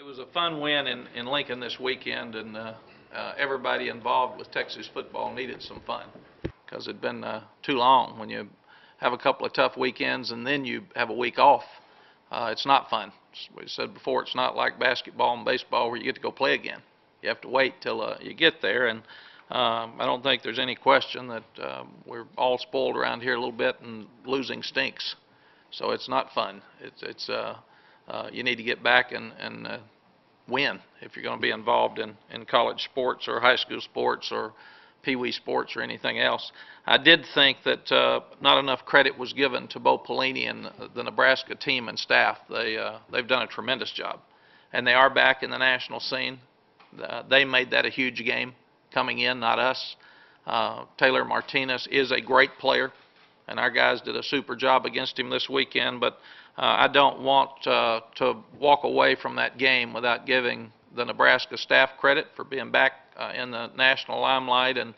was a fun win in Lincoln this weekend, and everybody involved with Texas football needed some fun because it'd been too long. When you have a couple of tough weekends and then you have a week off, it's not fun. As we said before, it's not like basketball and baseball where you get to go play again. You have to wait till you get there, and I don't think there's any question that we're all spoiled around here a little bit, and losing stinks. So it's not fun. You need to get back and win if you're going to be involved in college sports or high school sports or pee-wee sports or anything else. I did think that not enough credit was given to Bo Pelini and the Nebraska team and staff. They've done a tremendous job, and they are back in the national scene. They made that a huge game coming in, not us. Taylor Martinez is a great player, and our guys did a super job against him this weekend, but I don't want to walk away from that game without giving the Nebraska staff credit for being back in the national limelight, and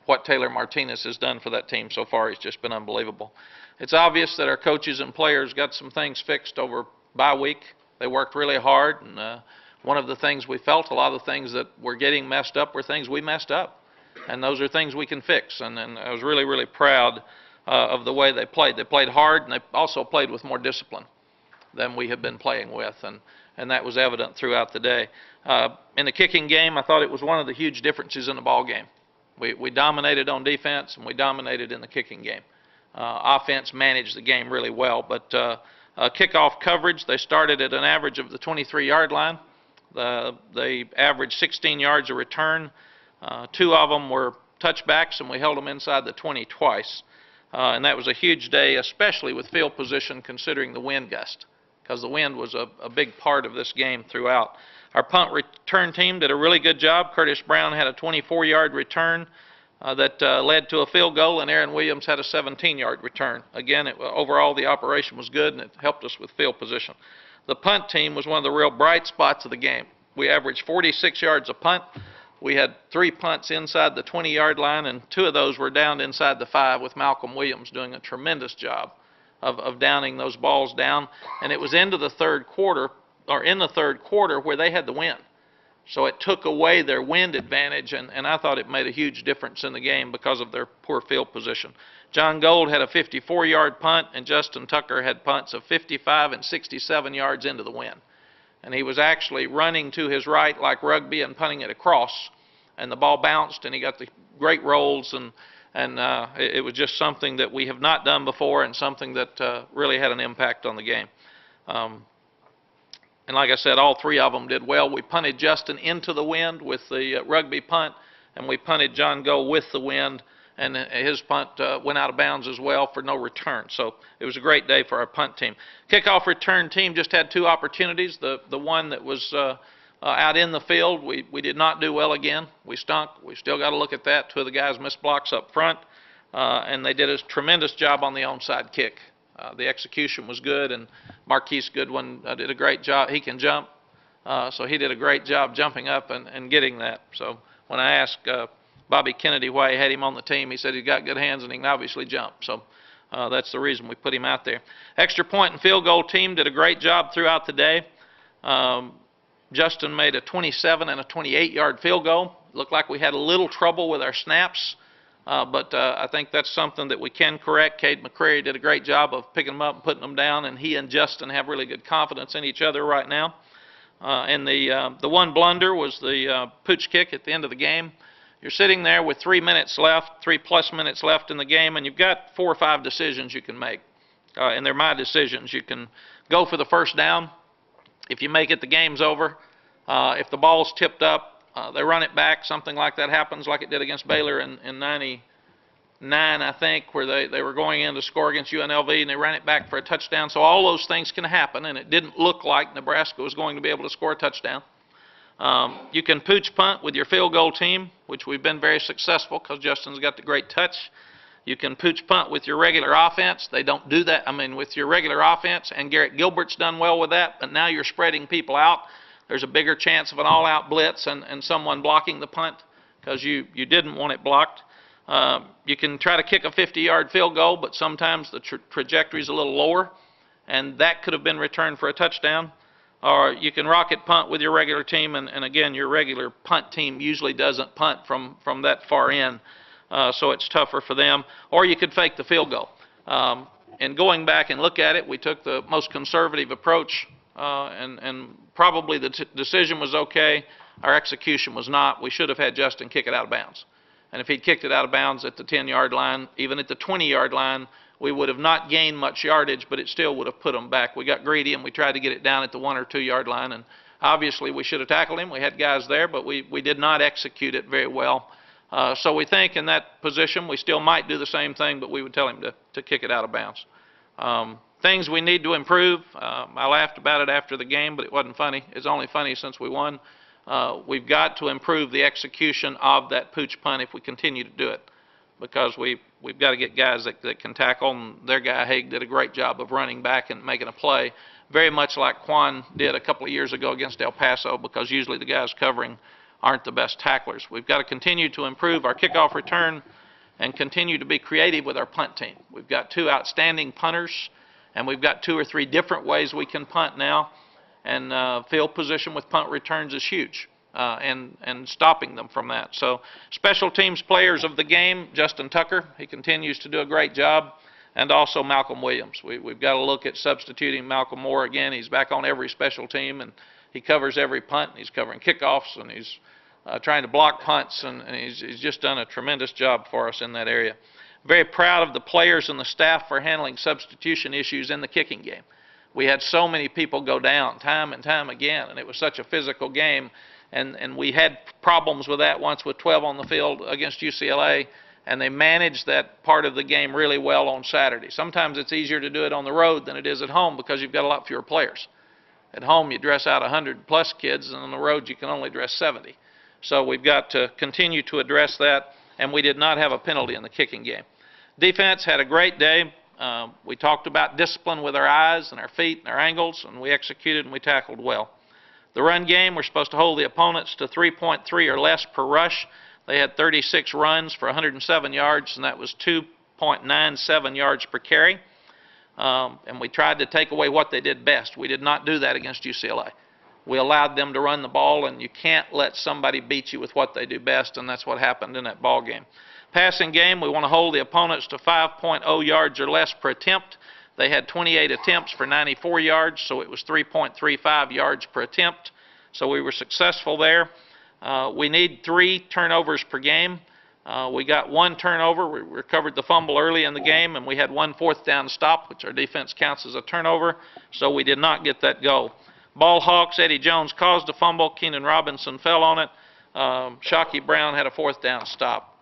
what Taylor Martinez has done for that team so far has just been unbelievable. It's obvious that our coaches and players got some things fixed over bye week. They worked really hard, and one of the things we felt, a lot of the things that were getting messed up were things we messed up, and those are things we can fix. And I was really, really proud of the way they played. They played hard, and they also played with more discipline than we have been playing with, and that was evident throughout the day. In the kicking game, I thought it was one of the huge differences in the ball game. We dominated on defense, and we dominated in the kicking game. Offense managed the game really well, but kickoff coverage, they started at an average of the 23-yard line. They averaged 16 yards a return. 2 of them were touchbacks, and we held them inside the 20 twice. And that was a huge day, especially with field position, considering the wind gust, because the wind was a big part of this game throughout. Our punt return team did a really good job. Curtis Brown had a 24-yard return that led to a field goal, and Aaron Williams had a 17-yard return. Again, overall the operation was good, and it helped us with field position. The punt team was one of the real bright spots of the game. We averaged 46 yards a punt. We had 3 punts inside the 20-yard line, and 2 of those were down inside the 5, with Malcolm Williams doing a tremendous job of downing those balls down. And it was into the third quarter, or in the third quarter, where they had the wind. So it took away their wind advantage, and I thought it made a huge difference in the game because of their poor field position. John Gold had a 54-yard punt, and Justin Tucker had punts of 55 and 67 yards into the wind. And he was actually running to his right like rugby and punting it across, and the ball bounced, and he got the great rolls, and it was just something that we have not done before, and something that really had an impact on the game. And like I said, all 3 of them did well. We punted Justin into the wind with the rugby punt, and we punted John Gold with the wind, and his punt went out of bounds as well for no return. So it was a great day for our punt team. Kickoff return team just had 2 opportunities. The one that was out in the field, we did not do well again. We stunk. We still got to look at that. 2 of the guys missed blocks up front, and they did a tremendous job on the onside kick. The execution was good, and Marquise Goodwin did a great job. He can jump, so he did a great job jumping up and getting that. So when I asked Bobby Kennedy why he had him on the team, he said he's got good hands and he can obviously jump. So that's the reason we put him out there. Extra point and field goal team did a great job throughout the day. Justin made a 27 and a 28-yard field goal. Looked like we had a little trouble with our snaps, but I think that's something that we can correct. Cade McCrary did a great job of picking them up and putting them down, and he and Justin have really good confidence in each other right now. And the one blunder was the pooch kick at the end of the game. You're sitting there with 3 minutes left, 3+ minutes left in the game, and you've got 4 or 5 decisions you can make. And they're my decisions. You can go for the first down. If you make it, the game's over. If the ball's tipped up, they run it back. Something like that happens, like it did against Baylor in 99, I think, where they were going in to score against UNLV, and they ran it back for a touchdown. So all those things can happen, and it didn't look like Nebraska was going to be able to score a touchdown. You can pooch punt with your field goal team, which we've been very successful because Justin's got the great touch. You can pooch punt with your regular offense. They don't do that. I mean, with your regular offense, and Garrett Gilbert's done well with that, but now you're spreading people out. There's a bigger chance of an all-out blitz and someone blocking the punt because you didn't want it blocked. You can try to kick a 50-yard field goal, but sometimes the trajectory is a little lower, and that could have been returned for a touchdown. or you can rocket punt with your regular team, and again, your regular punt team usually doesn't punt from that far in, so it's tougher for them. Or you could fake the field goal. And going back and look at it, we took the most conservative approach, and probably the decision was okay. Our execution was not. We should have had Justin kick it out of bounds. And if he'd kicked it out of bounds at the 10-yard line, even at the 20-yard line, we would have not gained much yardage, but it still would have put them back. We got greedy, and we tried to get it down at the 1 or 2-yard line, and obviously we should have tackled him. We had guys there, but we did not execute it very well. So we think in that position we still might do the same thing, but we would tell him to kick it out of bounds. Things we need to improve. I laughed about it after the game, but it wasn't funny. It's only funny since we won. We've got to improve the execution of that pooch punt if we continue to do it, because we've got to get guys that can tackle, and their guy Haig did a great job of running back and making a play, very much like Quan did a couple of years ago against El Paso, because usually the guys covering aren't the best tacklers. We've got to continue to improve our kickoff return and continue to be creative with our punt team. We've got 2 outstanding punters, and we've got 2 or 3 different ways we can punt now, and field position with punt returns is huge. And stopping them from that. So special teams players of the game, Justin Tucker, he continues to do a great job, and also Malcolm Williams. We've got to look at substituting Malcolm Moore again. He's back on every special team, and he covers every punt. He's covering kickoffs, and he's trying to block punts, and he's just done a tremendous job for us in that area. Very proud of the players and the staff for handling substitution issues in the kicking game. We had so many people go down time and time again, and it was such a physical game. And we had problems with that once with 12 on the field against UCLA, and they managed that part of the game really well on Saturday. Sometimes it's easier to do it on the road than it is at home because you've got a lot fewer players. At home you dress out 100-plus kids, and on the road you can only dress 70. So we've got to continue to address that, and we did not have a penalty in the kicking game. Defense had a great day. We talked about discipline with our eyes and our feet and our angles, and we executed and we tackled well. The run game, we're supposed to hold the opponents to 3.3 or less per rush. They had 36 runs for 107 yards, and that was 2.97 yards per carry. And we tried to take away what they did best. We did not do that against UCLA. We allowed them to run the ball, and you can't let somebody beat you with what they do best, and that's what happened in that ball game. Passing game, we want to hold the opponents to 5.0 yards or less per attempt. They had 28 attempts for 94 yards, so it was 3.35 yards per attempt. So we were successful there. We need 3 turnovers per game. We got 1 turnover. We recovered the fumble early in the game, and we had 1 4th down stop, which our defense counts as a turnover, so we did not get that goal. Ball hawks, Eddie Jones caused a fumble. Keenan Robinson fell on it. Shockey Brown had a 4th down stop.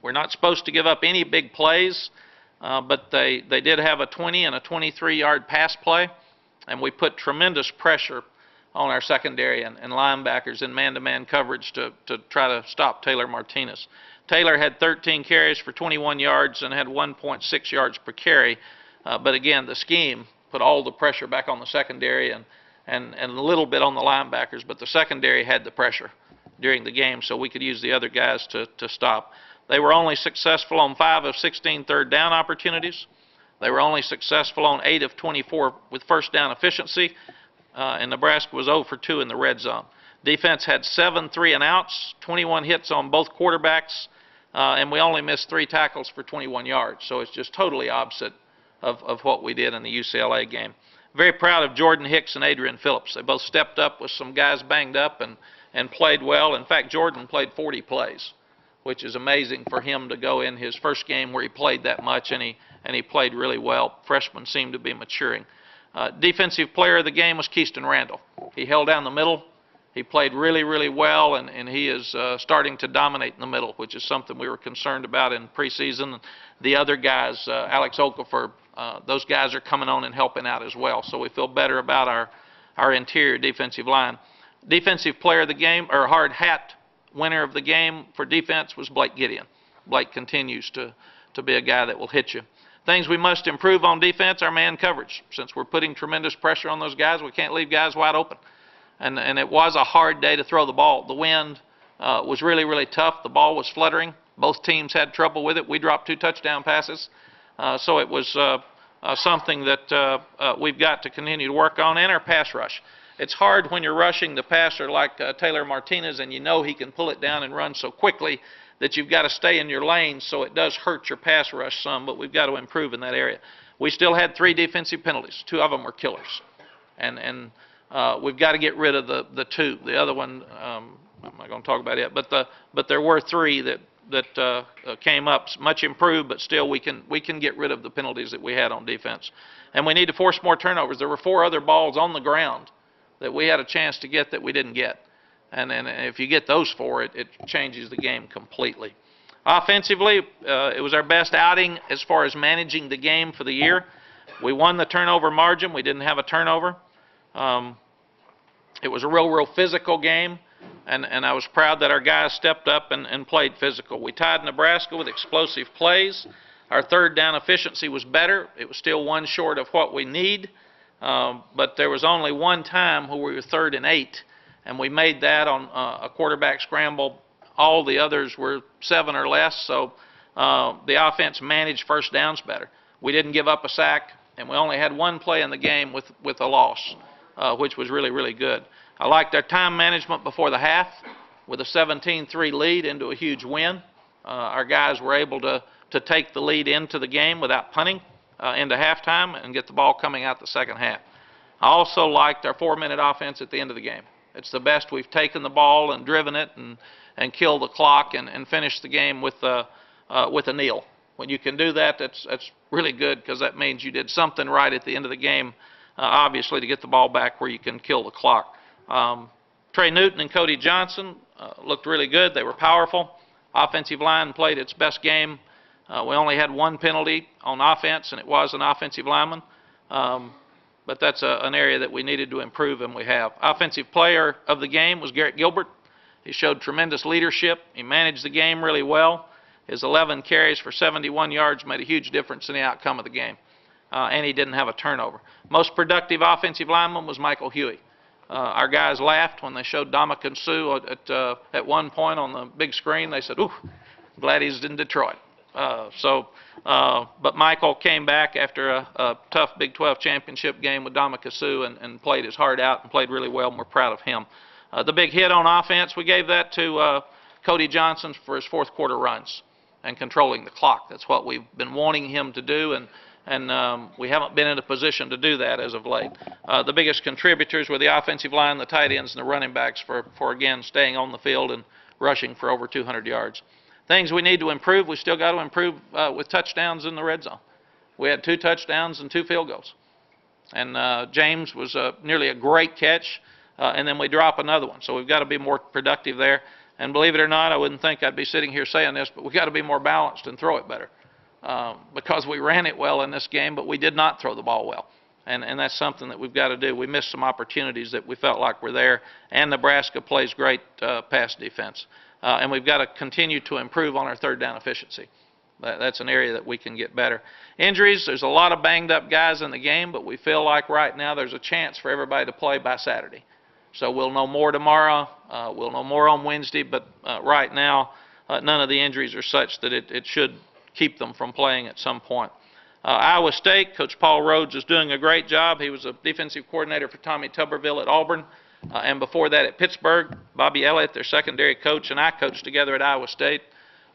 We're not supposed to give up any big plays. But they did have a 20 and a 23-yard pass play, and we put tremendous pressure on our secondary and linebackers in man-to-man coverage to try to stop Taylor Martinez. Taylor had 13 carries for 21 yards and had 1.6 yards per carry, but again, the scheme put all the pressure back on the secondary and a little bit on the linebackers, but the secondary had the pressure during the game, so we could use the other guys to stop. They were only successful on 5 of 16 third down opportunities. They were only successful on 8 of 24 with first down efficiency, and Nebraska was 0 for 2 in the red zone. Defense had 7 3-and-outs, 21 hits on both quarterbacks, and we only missed 3 tackles for 21 yards. So it's just totally opposite of what we did in the UCLA game. Very proud of Jordan Hicks and Adrian Phillips. They both stepped up with some guys banged up and played well. In fact, Jordan played 40 plays, which is amazing for him to go in his first game where he played that much, and he played really well. Freshmen seem to be maturing. Defensive player of the game was Keyston Randall. He held down the middle. He played really, really well, and he is starting to dominate in the middle, which is something we were concerned about in preseason. The other guys, Alex Okafor, those guys are coming on and helping out as well, so we feel better about our interior defensive line. Defensive player of the game, or hard hat winner of the game for defense, was Blake Gideon. Blake continues to be a guy that will hit you. Things we must improve on defense, our man coverage. Since we're putting tremendous pressure on those guys, we can't leave guys wide open. And it was a hard day to throw the ball. The wind was really, really tough. The ball was fluttering. Both teams had trouble with it. We dropped 2 touchdown passes. So it was something that we've got to continue to work on, and our pass rush. it's hard when you're rushing the passer like Taylor Martinez, and you know he can pull it down and run so quickly that you've got to stay in your lane, so it does hurt your pass rush some, but we've got to improve in that area. We still had 3 defensive penalties. 2 of them were killers. And we've got to get rid of the 2. The other one, I'm not going to talk about it, but there were 3 that came up, much improved, but still we can get rid of the penalties that we had on defense. And we need to force more turnovers. There were 4 other balls on the ground that we had a chance to get that we didn't get. And if you get those 4, it changes the game completely. Offensively, it was our best outing as far as managing the game for the year. We won the turnover margin. We didn't have a turnover. It was a real physical game, and I was proud that our guys stepped up and played physical. We tied Nebraska with explosive plays. Our third down efficiency was better. It was still 1 short of what we need, but there was only 1 time where we were 3rd and 8, and we made that on a quarterback scramble. All the others were 7 or less, so the offense managed first downs better. We didn't give up a sack, and we only had 1 play in the game with a loss, which was really good. I liked our time management before the half with a 17-3 lead into a huge win. Our guys were able to take the lead into the game without punting into halftime and get the ball coming out the second half. I also liked our 4-minute offense at the end of the game. It's the best we've taken the ball and driven it and killed the clock and finished the game with a kneel. When you can do that, that's really good, because that means you did something right at the end of the game, obviously, to get the ball back where you can kill the clock. Trey Newton and Cody Johnson looked really good. They were powerful. Offensive line played its best game. We only had 1 penalty on offense, and it was an offensive lineman. But that's an area that we needed to improve, and we have. Offensive player of the game was Garrett Gilbert. He showed tremendous leadership. He managed the game really well. His 11 carries for 71 yards made a huge difference in the outcome of the game. And he didn't have a turnover. Most productive offensive lineman was Michael Huey. Our guys laughed when they showed Dominican Sue at one point on the big screen. They said, "Ooh, glad he's in Detroit." But Michael came back after a tough Big 12 championship game with Dominican Sue and played his heart out and played really well, and we're proud of him. The big hit on offense, we gave that to Cody Johnson for his 4th quarter runs and controlling the clock. That's what we've been wanting him to do, and we haven't been in a position to do that as of late. The biggest contributors were the offensive line, the tight ends, and the running backs for again, staying on the field and rushing for over 200 yards. Things we need to improve, we still got to improve with touchdowns in the red zone. We had 2 touchdowns and 2 field goals. And James was nearly a great catch, and then we drop another one. So we've got to be more productive there. And believe it or not, I wouldn't think I'd be sitting here saying this, but we've got to be more balanced and throw it better. Because we ran it well in this game, but we did not throw the ball well. And that's something that we've got to do. We missed some opportunities that we felt like were there, and Nebraska plays great pass defense. And we've got to continue to improve on our 3rd down efficiency. That's an area that we can get better. Injuries, there's a lot of banged up guys in the game, but we feel like right now there's a chance for everybody to play by Saturday. So we'll know more tomorrow. We'll know more on Wednesday, but right now none of the injuries are such that it should keep them from playing at some point. Iowa State, Coach Paul Rhodes is doing a great job. He was a defensive coordinator for Tommy Tuberville at Auburn, and before that at Pittsburgh. Bobby Elliott, their secondary coach, and I coached together at Iowa State.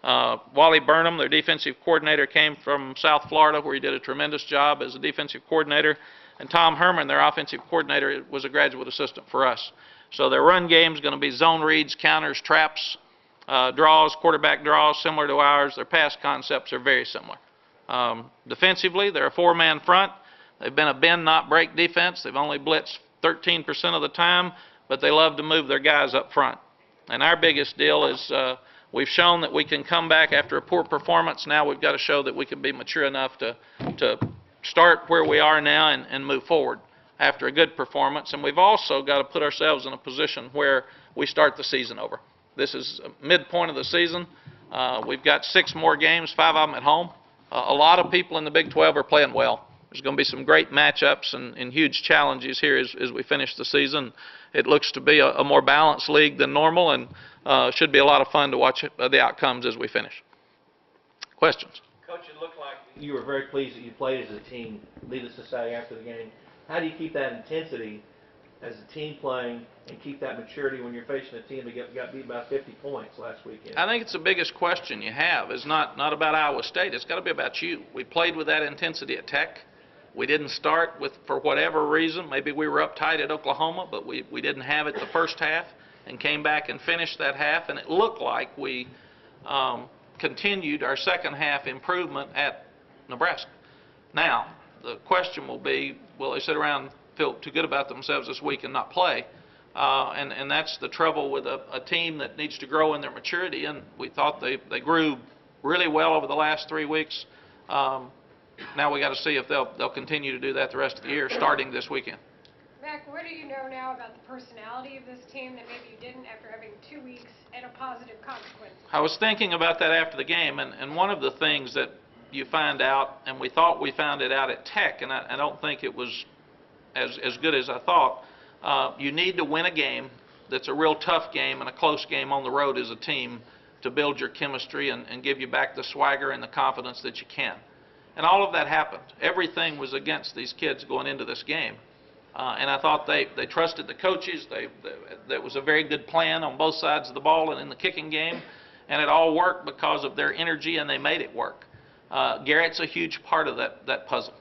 Wally Burnham, their defensive coordinator, came from South Florida, where he did a tremendous job as a defensive coordinator. And Tom Herman, their offensive coordinator, was a graduate assistant for us. So their run game is going to be zone reads, counters, traps, draws, quarterback draws, similar to ours. Their pass concepts are very similar. Defensively, they're a 4-man front. They've been a bend, not break defense. They've only blitzed 13% of the time, but they love to move their guys up front. And our biggest deal is we've shown that we can come back after a poor performance. Now we've got to show that we can be mature enough to start where we are now and move forward after a good performance. And we've also got to put ourselves in a position where we start the season over. This is midpoint of the season. We've got 6 more games, 5 of them at home. A lot of people in the Big 12 are playing well. There's going to be some great matchups and huge challenges here as we finish the season. It looks to be a more balanced league than normal, and should be a lot of fun to watch the outcomes as we finish. Questions? Coach, it looked like you were very pleased that you played as a team. Needless to say, after the game, how do you keep that intensity as a team playing and keep that maturity when you're facing a team that got beat by 50 points last weekend? I think it's the biggest question you have is not about Iowa State. It's got to be about you. We played with that intensity at Tech. We didn't start with, for whatever reason, maybe we were uptight at Oklahoma, but we didn't have it the first half and came back and finished that half, and it looked like we continued our second half improvement at Nebraska. Now, the question will be, will they sit around and feel too good about themselves this week and not play? And that's the trouble with a team that needs to grow in their maturity, and we thought they grew really well over the last 3 weeks. Now we got to see if they'll continue to do that the rest of the year, starting this weekend. Mack, what do you know now about the personality of this team that maybe you didn't after having 2 weeks and a positive consequence? I was thinking about that after the game, and one of the things that you find out, and we thought we found it out at Tech, and I don't think it was as good as I thought, you need to win a game that's a real tough game and a close game on the road as a team to build your chemistry and give you back the swagger and the confidence that you can. And all of that happened. Everything was against these kids going into this game. And I thought they trusted the coaches. That was a very good plan on both sides of the ball and in the kicking game. And it all worked because of their energy, and they made it work. Garrett's a huge part of that puzzle.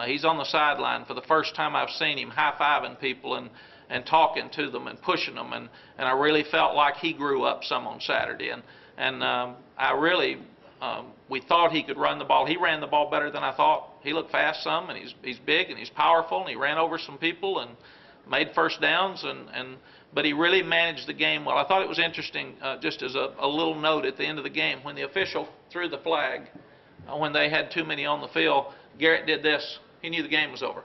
He's on the sideline for the first time I've seen him high-fiving people and talking to them and pushing them. And I really felt like he grew up some on Saturday. And I really... we thought he could run the ball. He ran the ball better than I thought. He looked fast some, and he's big and he's powerful, and he ran over some people and made first downs. But he really managed the game well. I thought it was interesting, just as a little note at the end of the game, when the official threw the flag, when they had too many on the field, Garrett did this. He knew the game was over.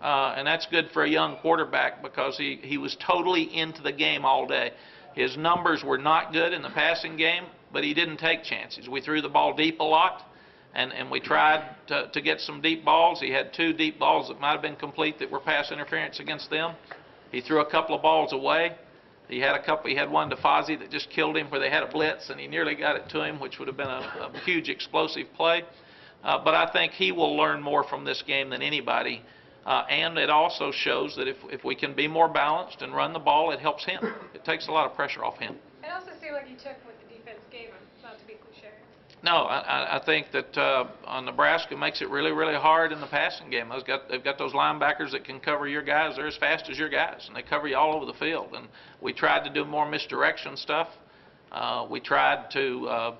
And that's good for a young quarterback because he was totally into the game all day. His numbers were not good in the passing game, but he didn't take chances. We threw the ball deep a lot, and we tried to get some deep balls. He had 2 deep balls that might have been complete that were pass interference against them. He threw a couple of balls away. He had one to Fozzie that just killed him where they had a blitz, and he nearly got it to him, which would have been a huge explosive play. But I think he will learn more from this game than anybody. And it also shows that if we can be more balanced and run the ball, it helps him. It takes a lot of pressure off him. It also seemed like he took what the defense gave him, not to be cliche. No, I think that Nebraska makes it really, really hard in the passing game. They've got those linebackers that can cover your guys. They're as fast as your guys, and they cover you all over the field. And we tried to do more misdirection stuff. We tried to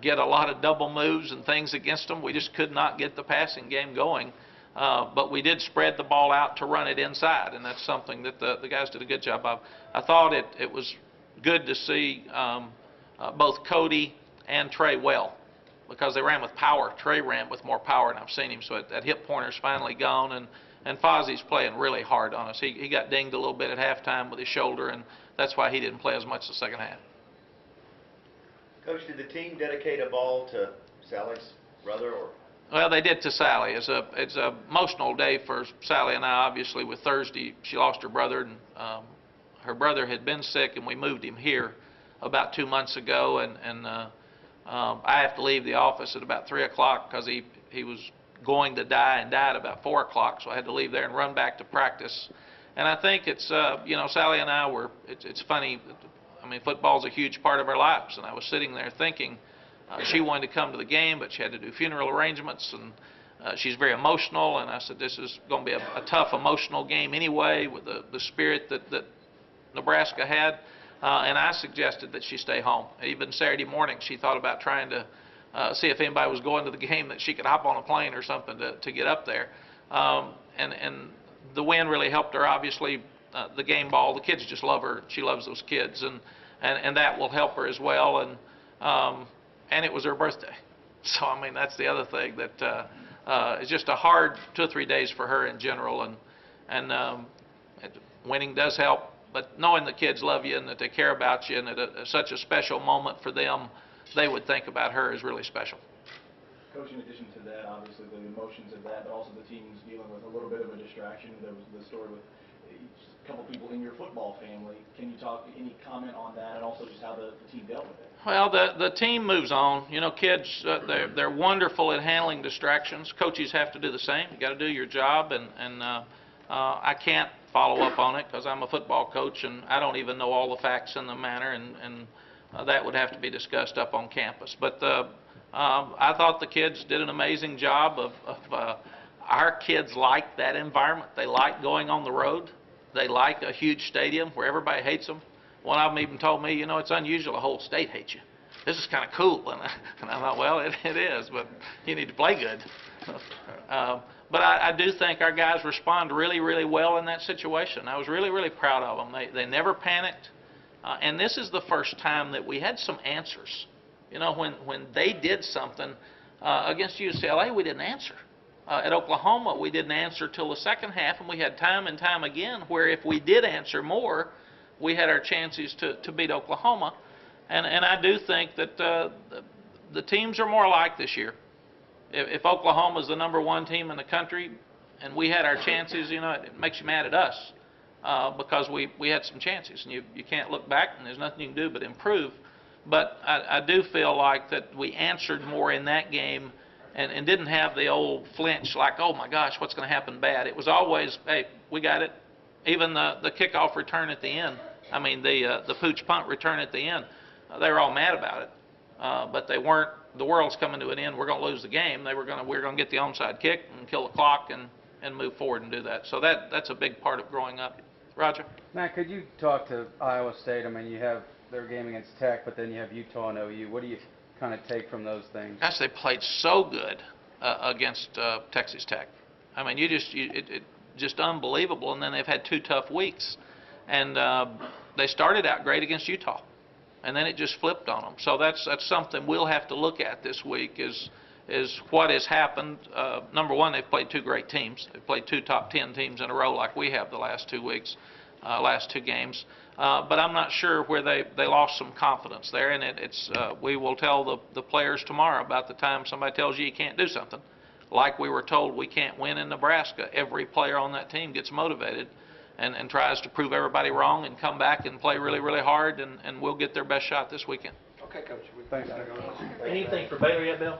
get a lot of double moves and things against them. We just could not get the passing game going. But we did spread the ball out to run it inside, and that's something that the guys did a good job of. I thought it was good to see both Cody and Trey well, because they ran with power. Trey ran with more power than I've seen him, so that hip pointer's finally gone, and Fozzie's playing really hard on us. He got dinged a little bit at halftime with his shoulder, and that's why he didn't play as much the second half. Coach, did the team dedicate a ball to Sally's brother, or? Well, they did to Sally. It's a emotional day for Sally and I, obviously, with Thursday. She lost her brother, and her brother had been sick, and we moved him here about 2 months ago, and I have to leave the office at about 3 o'clock because he was going to die and died about 4 o'clock, so I had to leave there and run back to practice. And I think it's, Sally and I were, it's funny, I mean, football's a huge part of our lives, and I was sitting there thinking, she wanted to come to the game, but she had to do funeral arrangements, and she's very emotional, and I said, this is going to be a tough emotional game anyway with the spirit that Nebraska had, and I suggested that she stay home. Even Saturday morning, she thought about trying to see if anybody was going to the game that she could hop on a plane or something to get up there. And the wind really helped her, obviously. The game ball, the kids just love her. She loves those kids, and that will help her as well. And it was her birthday. So, I mean, that's the other thing that it's just a hard 2 or 3 days for her in general. And winning does help, but knowing the kids love you and that they care about you and that such a special moment for them, they would think about her is really special. Coach, in addition to that, obviously the emotions of that, but also the team's dealing with a little bit of a distraction. There was the story with a couple people in your football family. Can you talk, any comment on that, and also just how the team dealt with it? Well, the team moves on. You know, kids, they're wonderful at handling distractions. Coaches have to do the same. You got to do your job, and I can't follow up on it because I'm a football coach and I don't even know all the facts in the matter, and that would have to be discussed up on campus. But I thought the kids did an amazing job of our kids like that environment. They like going on the road. They like a huge stadium where everybody hates them. One of them even told me, you know, it's unusual the whole state hates you. This is kind of cool. And I thought, well, it is, but you need to play good. But I do think our guys respond really, really well in that situation. I was really, really proud of them. They never panicked. And this is the first time that we had some answers. You know, when they did something against UCLA, we didn't answer. At Oklahoma, we didn't answer till the second half, and we had time and time again where if we did answer more, we had our chances to beat Oklahoma. And I do think that the teams are more alike this year. If Oklahoma's the #1 team in the country and we had our chances, you know, it makes you mad at us because we had some chances. And you can't look back, and there's nothing you can do but improve. But I do feel like that we answered more in that game and didn't have the old flinch like, oh my gosh, what's going to happen bad. It was always, hey, we got it. Even the kickoff return at the end, I mean the pooch punt return at the end, they were all mad about it. But they weren't, the world's coming to an end, we're going to lose the game. We're going to get the onside kick and kill the clock and move forward and do that. So that's a big part of growing up. Roger? Matt, could you talk to Iowa State? I mean, you have their game against Tech, but then you have Utah and OU. What do you kind of take from those things? Gosh, they played so good against Texas Tech. I mean, it just unbelievable. And then they've had 2 tough weeks. And they started out great against Utah. And then it just flipped on them. So that's something we'll have to look at this week is what has happened. Number one, they've played 2 great teams. They've played 2 top 10 teams in a row like we have the last 2 weeks, last 2 games. But I'm not sure where they lost some confidence there. And we will tell the players tomorrow about the time somebody tells you can't do something. Like we were told we can't win in Nebraska. Every player on that team gets motivated and tries to prove everybody wrong and come back and play really, really hard, and we'll get their best shot this weekend. Okay, Coach. Thanks. Anything for Baylor yet, Bill?